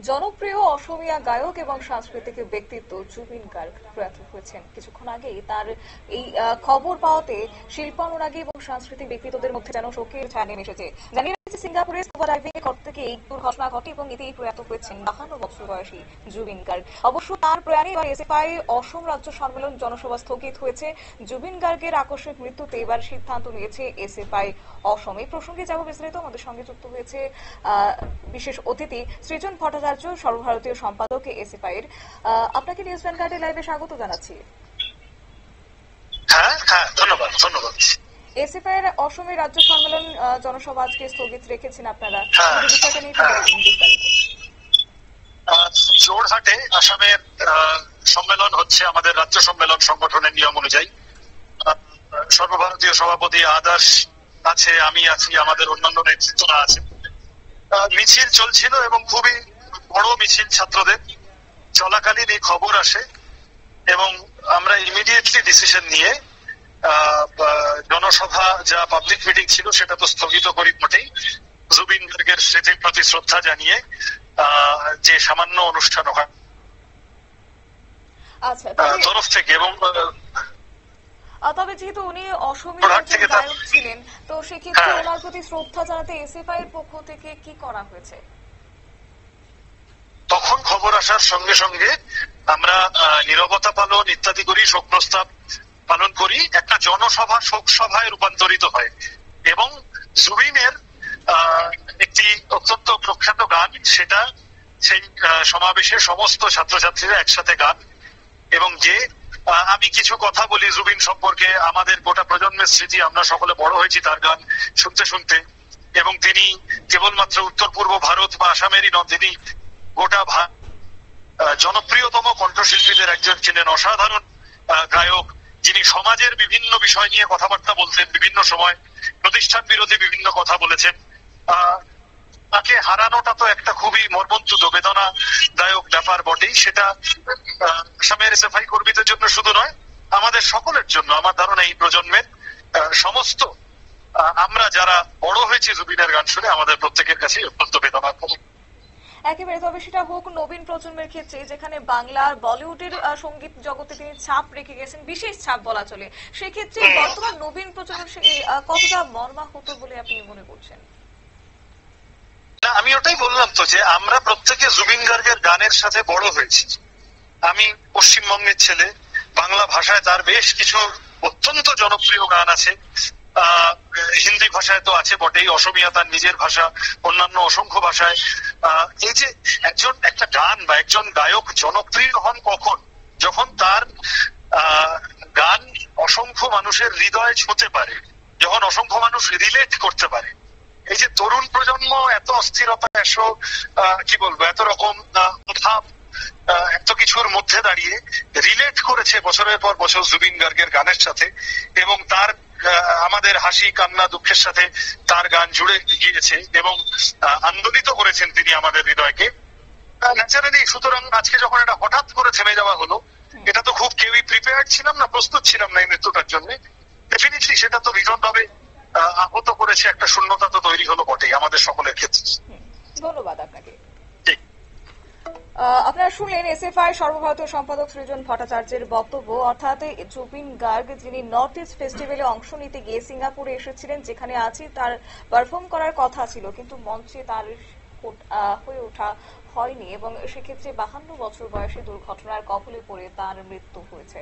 জনপ্রিয় অসমীয়া গায়ক এবং সাংস্কৃতিক ব্যক্তিত্ব জুবিন গার্গ প্রয়াত হয়েছেন। কিছুক্ষণ আগেই তার এই খবর পাওয়াতে শিল্পানুরাগী এবং সাংস্কৃতিক ব্যক্তিত্বদের মধ্যে যেন শোকের ছায়া নেমে এসেছে। জানিয়ে রাখছি, সিঙ্গাপুরে স্কুবা ডাইভিং এর করতে গিয়ে এই দুর্ঘটনা ঘটে এবং এতেই প্রয়াত হয়েছেন 52 বছর বয়সী জুবিন গার্গ। অবশ্য তার প্রয়াণে এবার এসএফআই অসম রাজ্য সম্মেলন জনসভা স্থগিত হয়েছে। জুবিন গার্গের আকস্মিক মৃত্যুতে এবার সিদ্ধান্ত নিয়েছে এসএফআই অসম। এই প্রসঙ্গে যাব বিস্তারিত। আমাদের সঙ্গে যুক্ত হয়েছে বিশেষ অতিথি সৃজন ভট্টাচার্য, সর্বভারতীয় সম্পাদক এসএফআই এর। আপনাকে নিউজ ভ্যানগার্ডে লাইভে স্বাগত জানাচ্ছি। ধন্যবাদ ধন্যবাদ। এসএফআই এর অসমের রাজ্য সম্মেলন জনসভা আজকে স্থগিত রেখেছেন আপনারা, বিষয়টা নিয়ে জোরহাটে আসামের সম্মেলন হচ্ছে আমাদের রাজ্য সম্মেলন সংগঠনের নিয়ম অনুযায়ী। সর্বভারতীয় সভাপতি আদর্শ আছে, আমি আছি, আমাদের অন্যান্য নেতৃত্বরা আছে। মিছিল চলছিল এবং খুবই বড় মিছিল ছাত্রদের চলাকালীন এই খবর আসে এবং আমরা ইমিডিয়েটলি ডিসিশন নিয়ে জনসভা যা পাবলিক মিটিং ছিল সেটা তো স্থগিত করি মোটেই, জুবিন গার্গের স্মৃতির প্রতি শ্রদ্ধা জানিয়ে যে সামান্য অনুষ্ঠান হয় তরফ থেকে। এবং তবে যেহেতু উনি অসমীয়া গায়ক ছিলেন, তো সেক্ষেত্রে ওনার প্রতি শ্রদ্ধা জানাতে এসএফআই এর পক্ষ থেকে কি করা হয়েছে? তখন খবর আসার সঙ্গে সঙ্গে আমরা নীরবতা পালন ইত্যাদি করি, শোক প্রস্তাব পালন করি, একটা জনসভা শোক সভায় রূপান্তরিত হয় এবং জুবিনের একটি অত্যন্ত প্রখ্যাত গান, সেটা সেই সমাবেশে সমস্ত ছাত্রছাত্রীরা একসাথে গান এবং যে আমি কিছু কথা বলি জুবিন সম্পর্কে, আমাদের গোটা প্রজন্মের স্মৃতি, আমরা সকলে বড় হয়েছি তার গান শুনতে শুনতে। এবং তিনি কেবলমাত্র উত্তর পূর্ব ভারত বা আসামেরই নন, তিনি গোটা জনপ্রিয়তম কণ্ঠশিল্পীদের একজন ছিলেন, অসাধারণ গায়ক, যিনি সমাজের বিভিন্ন বিষয় নিয়ে কথাবার্তা বলতেন, বিভিন্ন সময় প্রতিষ্ঠান বিরোধী বিভিন্ন কথা বলেছেন। তাকে হারানোটা তো একটা খুবই মর্মন্তুদ বেদনাদায়ক ব্যাপার বটেই। সেটা আসামের এসএফআই কর্মীদের জন্য শুধু নয়, আমাদের সকলের জন্য, আমার ধারণা এই প্রজন্মের সমস্ত আমরা যারা বড় হয়েছি জুবিনের গান শুনে, আমাদের প্রত্যেকের কাছে অত্যন্ত বেদনার খবর। একেবারে। তবে সেটা হোক নবীন প্রজন্মের ক্ষেত্রে, যেখানে বাংলার বলিউডের সঙ্গীত জগতে তিনি ছাপ রেখে গেছেন, বিশেষ ছাপ বলা চলে, সেক্ষেত্রে বর্তমান নবীন প্রজন্মের কতটা মর্মাহত বলে আপনি মনে করছেন? আমি ওটাই বললাম তো, যে আমরা প্রত্যেকে জুবিন গার্গের গানের সাথে বড় হয়েছি। আমি পশ্চিমবঙ্গের ছেলে, বাংলা ভাষায় তার বেশ কিছু অত্যন্ত জনপ্রিয় গান আছে, হিন্দি ভাষায় তো আছে বটেই, অসমীয়া তার নিজের ভাষা, অন্যান্য অসংখ্য ভাষায়। এই যে একটা গান বা একজন গায়ক জনপ্রিয় হন কখন? যখন তার গান অসংখ্য মানুষের হৃদয়ে ছুঁতে পারে, যখন অসংখ্য মানুষ রিলেট করতে পারে। এই যে তরুণ প্রজন্ম এত অস্থিরতা, কি বলবো, এত রকম ভাব, এত কিছুর মধ্যে দাঁড়িয়ে রিলেট করেছে বছরের পর বছর জুবিন গার্গের গানের সাথে, এবং তার আমাদের হাসি কান্না দুঃখের সাথে তার গান জুড়ে গিয়েছে এবং আন্দোলিত করেছেন তিনি আমাদের হৃদয়কে ন্যাচারালি। সুতরাং আজকে যখন এটা হঠাৎ করে থেমে যাওয়া হলো, এটা তো খুব কেউই প্রিপেয়ার্ড ছিলাম না, প্রস্তুত ছিলাম না এই মৃত্যুটার জন্য। ডেফিনেটলি সেটা তো ভীষণভাবে আহত করেছে, একটা শূন্যতা তো তৈরি হলো বটেই আমাদের সকলের ক্ষেত্রে। ধন্যবাদ আপনাকে। আপনারা শুনলেন এসএফআই সর্বভারতীয় সম্পাদক সৃজন ভট্টাচার্যের বক্তব্য। অর্থাৎ জুবিন গার্গ, যিনি নর্থ ইস্ট ফেস্টিভ্যালে অংশ নিতে গিয়ে সিঙ্গাপুরে এসেছিলেন, যেখানে আছি তার পারফর্ম করার কথা ছিল, কিন্তু মঞ্চে তার হয়ে ওঠা হয়নি এবং সেক্ষেত্রে 52 বছর বয়সে দুর্ঘটনার কবলে পড়ে তার মৃত্যু হয়েছে।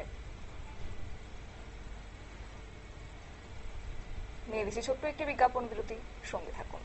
নিয়ে দিচ্ছি ছোট্ট একটি বিজ্ঞাপন বিরতি, সঙ্গে থাকুন।